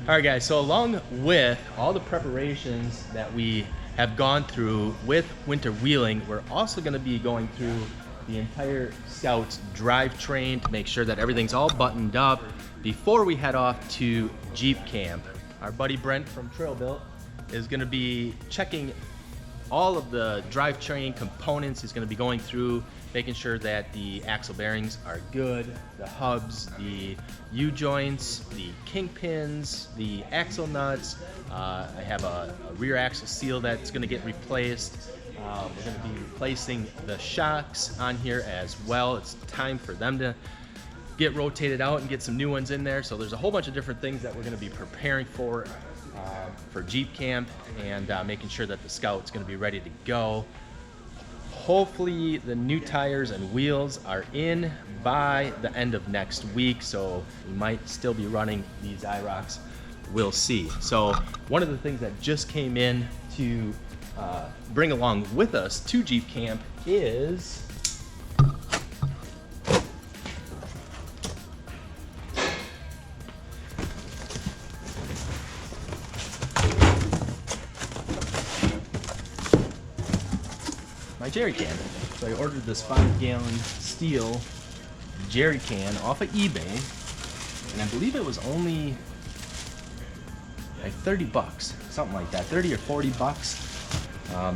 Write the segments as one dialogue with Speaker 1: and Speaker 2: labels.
Speaker 1: All right, guys, so along with all the preparations that we have gone through with winter wheeling, we're also going to be going through the entire Scout's drivetrain to make sure that everything's all buttoned up before we head off to Jeep camp. Our buddy Brent from Trail Built is going to be checking all of the drivetrain components. He's going to be going through, making sure that the axle bearings are good, the hubs, the U-joints, the kingpins, the axle nuts. I have a rear axle seal that's going to get replaced. We're going to be replacing the shocks on here as well. It's time for them to get rotated out and get some new ones in there. So there's a whole bunch of different things that we're going to be preparing for Jeep camp, and making sure that the Scout's going to be ready to go. Hopefully the new tires and wheels are in by the end of next week, so we might still be running these IROCs. We'll see. So one of the things that just came in to bring along with us to Jeep camp is my jerry can. So I ordered this 5-gallon steel jerry can off of eBay, and I believe it was only like 30 bucks, something like that, 30 or 40 bucks.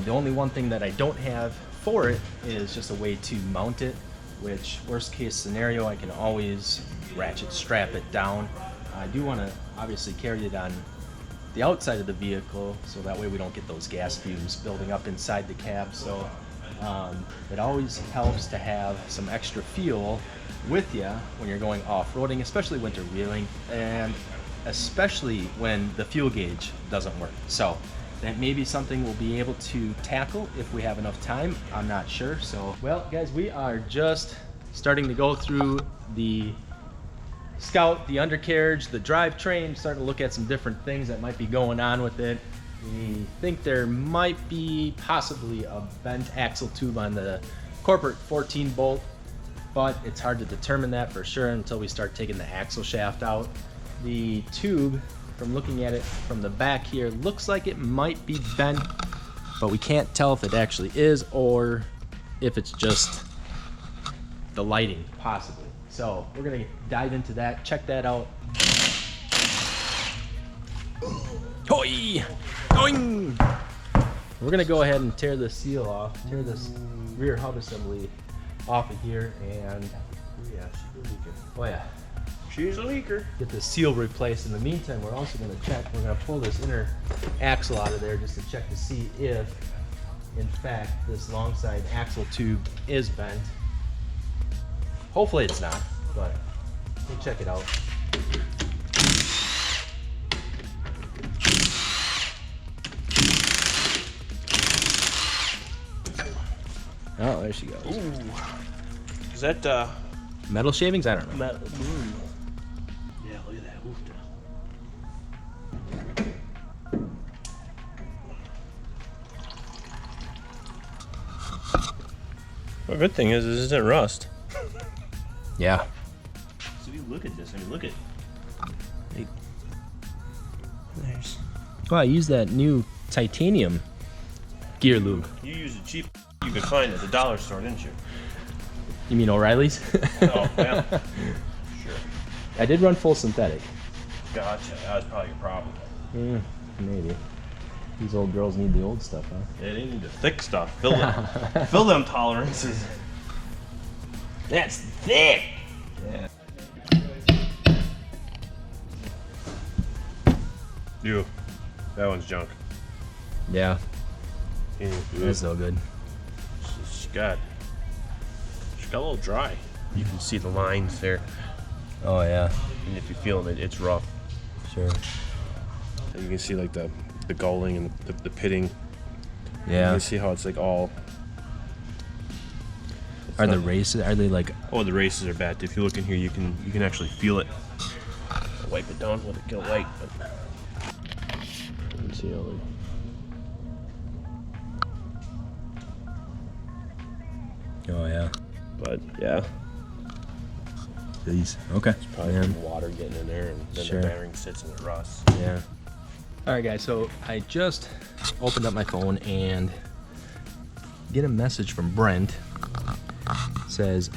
Speaker 1: The only one thing that I don't have for it is just a way to mount it, which worst case scenario, I can always ratchet strap it down. I do want to obviously carry it on the outside of the vehicle, so that way we don't get those gas fumes building up inside the cab. So it always helps to have some extra fuel with you when you're going off-roading, especially winter wheeling, and especially when the fuel gauge doesn't work. So that may be something we'll be able to tackle if we have enough time. I'm not sure. So, well, guys, we are just starting to go through the Scout, the undercarriage, the drivetrain, starting to look at some different things that might be going on with it. We think there might be possibly a bent axle tube on the corporate 14 bolt, but it's hard to determine that for sure until we start taking the axle shaft out. The tube, from looking at it from the back here, looks like it might be bent, but we can't tell if it actually is or if it's just the lighting, possibly. So we're gonna dive into that, check that out. Hoi! Going! We're gonna go ahead and tear this seal off, tear this rear hub assembly off of here, and
Speaker 2: yeah, she's leaking.
Speaker 1: oh yeah,
Speaker 2: She's a leaker.
Speaker 1: get the seal replaced. In the meantime, we're also gonna check, we're gonna pull this inner axle out of there just to check to see if, in fact, this long side axle tube is bent. Hopefully it's not, but we'll check it out. Oh, there she goes.
Speaker 2: Ooh. Is that
Speaker 1: Metal shavings? I don't know.
Speaker 2: metal? Yeah, look at that. Well, good thing is this isn't rust.
Speaker 1: Yeah.
Speaker 2: So if you look at this, I mean, look at. There's.
Speaker 1: Well, I use that new titanium gear lube.
Speaker 2: You use a cheap you could find at the dollar store, didn't you?
Speaker 1: You mean O'Reilly's?
Speaker 2: Oh, yeah. Sure.
Speaker 1: I did run full synthetic.
Speaker 2: Gotcha. That was probably your problem.
Speaker 1: Maybe. These old girls need the old stuff, huh?
Speaker 2: Yeah, they need the thick stuff. Fill them, fill them tolerances.
Speaker 1: That's thick!
Speaker 2: Yeah. You. That one's junk.
Speaker 1: Yeah, that's no good.
Speaker 2: She's got a little dry. You can see the lines there.
Speaker 1: Oh yeah,
Speaker 2: And if you feel it, it's rough.
Speaker 1: sure.
Speaker 2: You can see like the galling and the pitting. You
Speaker 1: Yeah.
Speaker 2: can see how it's like all.
Speaker 1: Are the races, are they like...
Speaker 2: Oh, the races are bad. If you look in here, you can actually feel it. I'll wipe it down, let it get white. But you can see how they.
Speaker 1: Oh yeah.
Speaker 2: But yeah.
Speaker 1: Jeez. Okay.
Speaker 2: Probably some water getting in there, and then
Speaker 1: Sure.
Speaker 2: the bearing sits and it rusts.
Speaker 1: Yeah. All right, guys. So I just opened up my phone and get a message from Brent. It says,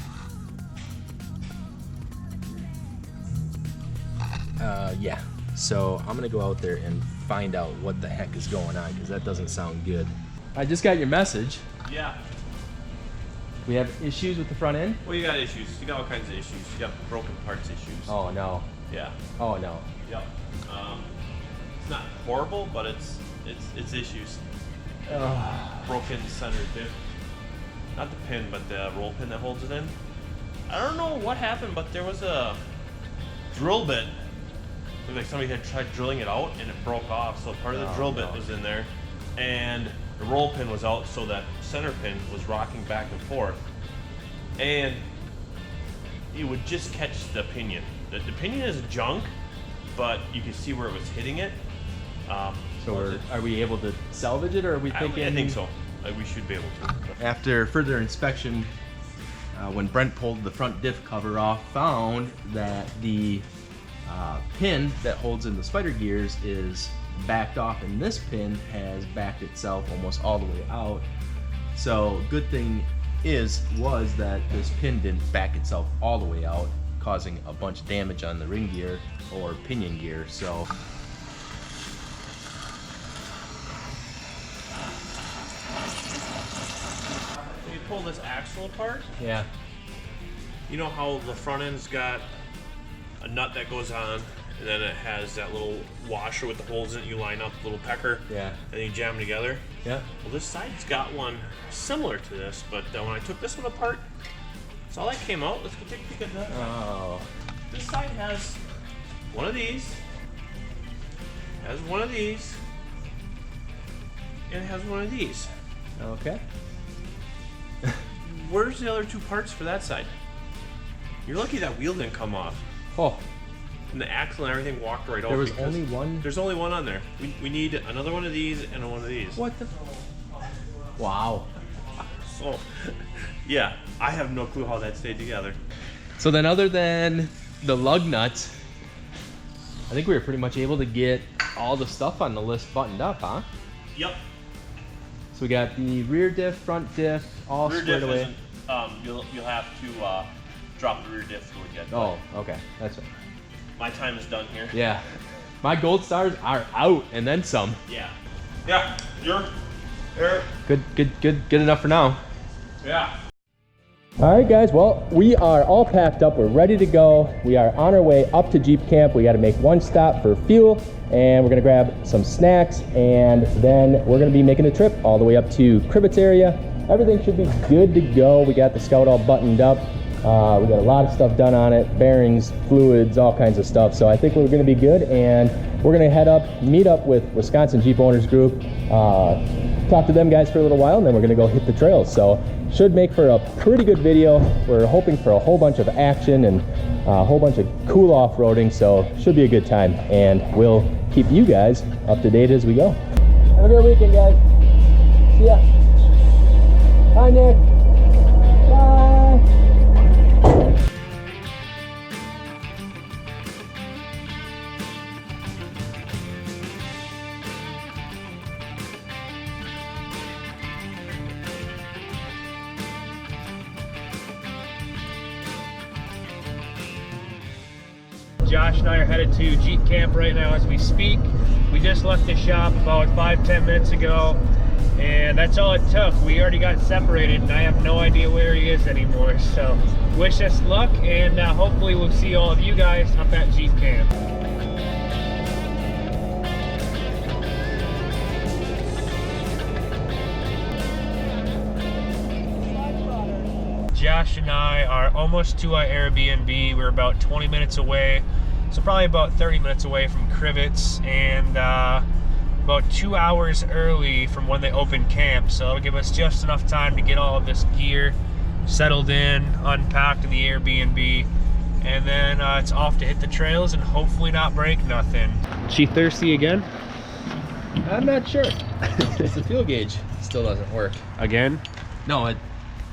Speaker 1: yeah. So I'm gonna go out there and find out what the heck is going on, because that doesn't sound good. I just got your message.
Speaker 2: Yeah.
Speaker 1: We have issues with the front end.
Speaker 2: Well, you got issues. You got all kinds of issues. You got broken parts issues.
Speaker 1: Oh no.
Speaker 2: Yeah.
Speaker 1: Oh no.
Speaker 2: Yep. It's not horrible, but it's issues. Broken center diff. Not the pin, but the roll pin that holds it in. I don't know what happened, but there was a drill bit. It was like somebody had tried drilling it out and it broke off. So part of the drill bit was in there, and the roll pin was out, so that center pin was rocking back and forth, and it would just catch the pinion. The pinion is junk, but you can see where it was hitting it.
Speaker 1: So are we able to salvage it, or are we thinking?
Speaker 2: I think so. We should be able to.
Speaker 1: After further inspection, when Brent pulled the front diff cover off, found that the pin that holds in the spider gears is backed off, and this pin has backed itself almost all the way out. So good thing was that this pin didn't back itself all the way out, causing a bunch of damage on the ring gear or pinion gear. So
Speaker 2: when you pull this axle apart,
Speaker 1: yeah.
Speaker 2: you know how the front end's got a nut that goes on, and then it has that little washer with the holes in it. You line up the little pecker,
Speaker 1: Yeah.
Speaker 2: and you jam them together.
Speaker 1: Yeah.
Speaker 2: Well, this side's got one similar to this, but when I took this one apart, that's all that came out. Let's go take a peek at that.
Speaker 1: Oh.
Speaker 2: This side has one of these, has one of these, and it has one of these.
Speaker 1: Okay.
Speaker 2: Where's the other two parts for that side? You're lucky that wheel didn't come off.
Speaker 1: Oh.
Speaker 2: And the axle and everything walked right over.
Speaker 1: There was only one.
Speaker 2: There's only one on there. We need another one of these and one of these.
Speaker 1: What the? Wow.
Speaker 2: So, yeah, I have no clue how that stayed together.
Speaker 1: So then, other than the lug nuts, I think we were pretty much able to get all the stuff on the list buttoned up, huh?
Speaker 2: Yep.
Speaker 1: So we got the rear diff, front diff, all
Speaker 2: Rear
Speaker 1: squared
Speaker 2: diff
Speaker 1: away.
Speaker 2: isn't, you'll have to drop the rear diff to it yet.
Speaker 1: Oh, okay, that's right.
Speaker 2: My time is done here.
Speaker 1: Yeah, my gold stars are out and then some.
Speaker 2: Yeah. Yeah. You're there.
Speaker 1: Good enough for now.
Speaker 2: Yeah.
Speaker 1: All right, guys. Well, we are all packed up. We're ready to go. We are on our way up to Jeep Camp. We got to make one stop for fuel, and we're gonna grab some snacks, and then we're gonna be making a trip all the way up to Cribbets area. Everything should be good to go. We got the Scout all buttoned up. We got a lot of stuff done on it, bearings, fluids, all kinds of stuff. So I think we're gonna be good, and we're gonna head up, meet up with Wisconsin Jeep Owners Group, talk to them guys for a little while, and then we're gonna go hit the trails. So should make for a pretty good video. We're hoping for a whole bunch of action and a whole bunch of cool off-roading, so should be a good time, and we'll keep you guys up to date as we go. Have a good weekend, guys. See ya. Bye, Nick. Bye.
Speaker 3: Josh and I are headed to Jeep Camp right now as we speak. We just left the shop about 5-10 minutes ago, and that's all it took. We already got separated, and I have no idea where he is anymore. So wish us luck, and hopefully we'll see all of you guys up at Jeep Camp. Josh and I are almost to our Airbnb. We're about 20 minutes away, so probably about 30 minutes away from Cribbets, and about 2 hours early from when they open camp. So it'll give us just enough time to get all of this gear settled in, unpacked in the Airbnb, and then it's off to hit the trails and hopefully not break nothing. She thirsty again?
Speaker 1: I'm not sure. It's the fuel gauge still doesn't work.
Speaker 3: Again?
Speaker 1: No,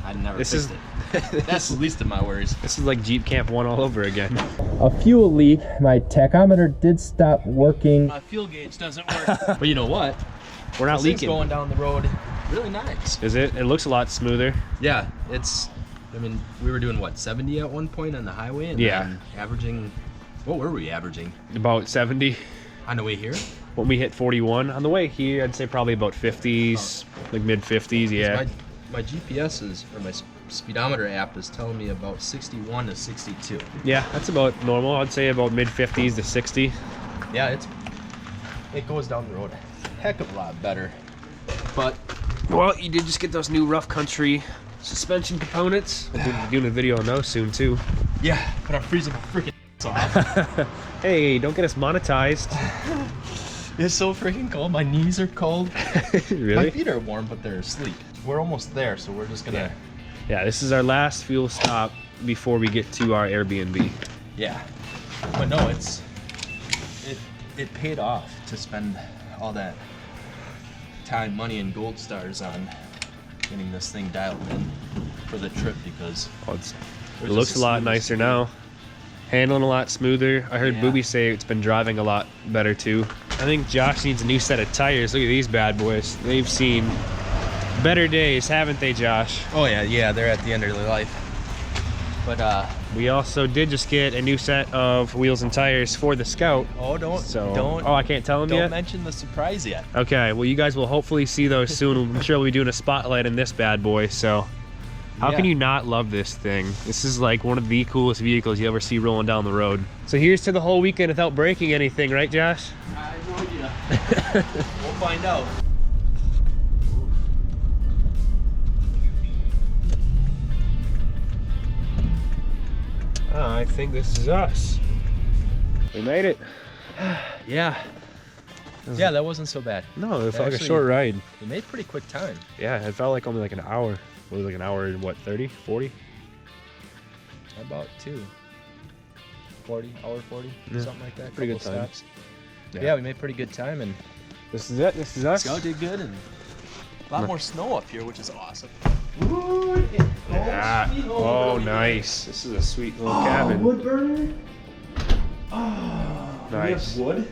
Speaker 1: I never
Speaker 3: This
Speaker 1: fixed it. That's the least of my worries.
Speaker 3: This is like Jeep Camp 1 all over again.
Speaker 1: A fuel leak. My tachometer did stop working. My fuel gauge doesn't work. But you know what?
Speaker 3: We're not
Speaker 1: This thing's
Speaker 3: leaking.
Speaker 1: going down the road really nice.
Speaker 3: Is it? It looks a lot smoother.
Speaker 1: Yeah, it's, I mean, we were doing what, 70 at one point on the highway? And
Speaker 3: Yeah.
Speaker 1: then averaging, what were we averaging?
Speaker 3: About 70.
Speaker 1: On the way here?
Speaker 3: When we hit 41. On the way here, I'd say probably about 50s, like mid 50s, yeah.
Speaker 1: My GPS is, or my speedometer app is telling me about 61 to 62.
Speaker 3: Yeah, that's about normal. I'd say about mid 50s to 60.
Speaker 1: Yeah, it goes down the road a heck of a lot better. But
Speaker 3: Well, you did just get those new rough country suspension components. I'll be doing a video on those soon too.
Speaker 1: yeah, but I'm freezing my freaking off.
Speaker 3: Hey, don't get us monetized.
Speaker 1: It's so freaking cold. My knees are cold.
Speaker 3: Really?
Speaker 1: My feet are warm, but they're asleep. We're almost there, so we're just gonna.
Speaker 3: Yeah, this is our last fuel stop before we get to our Airbnb.
Speaker 1: Yeah. But no, it paid off to spend all that time, money, and gold stars on getting this thing dialed in for the trip because
Speaker 3: Oh, it
Speaker 1: was
Speaker 3: looks
Speaker 1: just
Speaker 3: a lot
Speaker 1: smooth
Speaker 3: nicer
Speaker 1: as
Speaker 3: now. Handling a lot smoother. I heard
Speaker 1: Yeah.
Speaker 3: Booby say it's been driving a lot better too. I think Josh needs a new set of tires. Look at these bad boys. They've seen better days, haven't they, Josh?
Speaker 1: Oh yeah, they're at the end of their life. But
Speaker 3: We also did just get a new set of wheels and tires for the Scout.
Speaker 1: oh
Speaker 3: Oh, I can't tell them
Speaker 1: don't
Speaker 3: yet?
Speaker 1: mention the surprise yet.
Speaker 3: Okay, well, you guys will hopefully see those soon. I'm sure we'll be doing a spotlight in this bad boy, so how can
Speaker 1: Yeah.
Speaker 3: you not love this thing? This is like one of the coolest vehicles you ever see rolling down the road. So here's to the whole weekend without breaking anything, right, Josh?
Speaker 1: I have no idea. We'll find out.
Speaker 3: I think this is us. We made it.
Speaker 1: Yeah. Yeah, that wasn't so bad.
Speaker 3: No, it felt like a
Speaker 1: Actually-
Speaker 3: short ride.
Speaker 1: We made pretty quick time.
Speaker 3: Yeah, it felt like only like an hour. What was it, like an hour and what, 30, 40?
Speaker 1: About 40, hour 40,
Speaker 3: Yeah,
Speaker 1: something like that.
Speaker 3: pretty good
Speaker 1: Couple
Speaker 3: time.
Speaker 1: stops. Yeah, we made pretty good time, and
Speaker 3: This is it. This is us.
Speaker 1: Scout did good, and a lot more snow up here, which is awesome.
Speaker 3: Ah, oh, nice. This is a sweet little cabin.
Speaker 1: Wood burner. Oh,
Speaker 3: Nice.
Speaker 1: wood.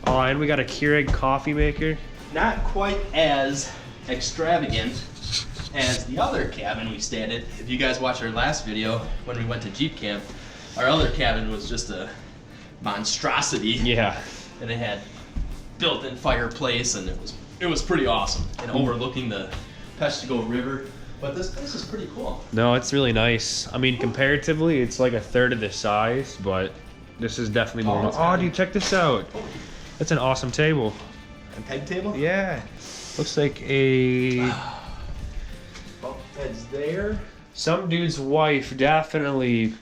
Speaker 3: Oh, and we got a Keurig coffee maker.
Speaker 1: Not quite as extravagant as the other cabin we stayed at. If you guys watched our last video when we went to Jeep Camp, our other cabin was just a monstrosity.
Speaker 3: Yeah.
Speaker 1: And it had built-in fireplace, and it was pretty awesome, and overlooking the Peshtigo River. But this place is pretty cool.
Speaker 3: No, it's really nice. I mean, comparatively, it's like a third of the size, but this is definitely more.
Speaker 1: it's
Speaker 3: Oh,
Speaker 1: heavy.
Speaker 3: dude, check this out. That's an awesome table.
Speaker 1: And peg table?
Speaker 3: Yeah. Looks like a
Speaker 1: Bunk beds there.
Speaker 3: some dude's wife definitely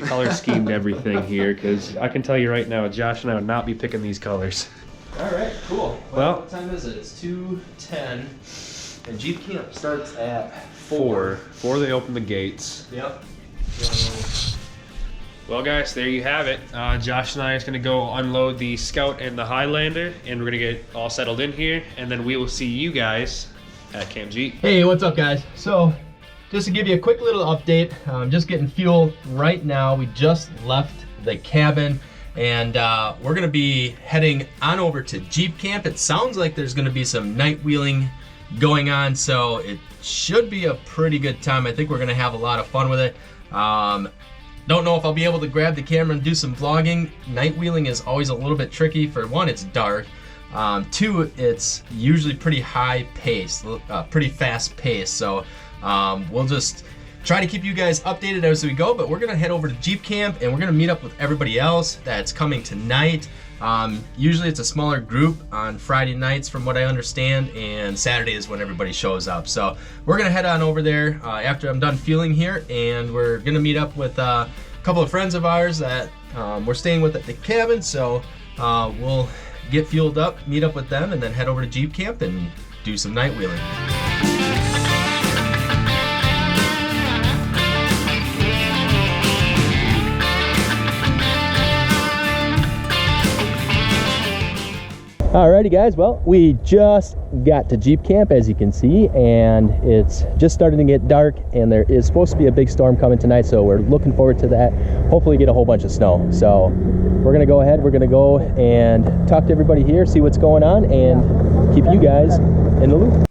Speaker 3: color schemed everything here, because I can tell you right now, Josh and I would not be picking these colors.
Speaker 1: All right, cool.
Speaker 3: Well-
Speaker 1: what time is it? It's 2:10, and Jeep Camp starts at
Speaker 3: 4 they open the gates.
Speaker 1: Yep. So,
Speaker 3: Well, guys, there you have it. Josh and I are going to go unload the Scout and the Highlander, and we're going to get all settled in here, and then we will see you guys at Camp Jeep.
Speaker 1: hey, what's up, guys? So, just to give you a quick little update, I'm just getting fuel right now. We just left the cabin, and we're gonna be heading on over to Jeep Camp. It sounds like there's gonna be some night wheeling going on, so it should be a pretty good time. I think we're gonna have a lot of fun with it. Don't know if I'll be able to grab the camera and do some vlogging. Night wheeling is always a little bit tricky. For one, it's dark. Two, it's usually pretty high pace, pretty fast pace. So we'll just try to keep you guys updated as we go, but we're gonna head over to Jeep Camp and we're gonna meet up with everybody else that's coming tonight. Usually it's a smaller group on Friday nights from what I understand, and Saturday is when everybody shows up. So we're gonna head on over there after I'm done fueling here, and we're gonna meet up with a couple of friends of ours that we're staying with at the cabin. So we'll get fueled up, meet up with them, and then head over to Jeep Camp and do some night wheeling. Alrighty guys, well, we just got to Jeep Camp, as you can see, and it's just starting to get dark, and there is supposed to be a big storm coming tonight, so we're looking forward to that. Hopefully get a whole bunch of snow. So we're gonna go ahead, we're gonna go and talk to everybody here, see what's going on, and keep you guys in the loop.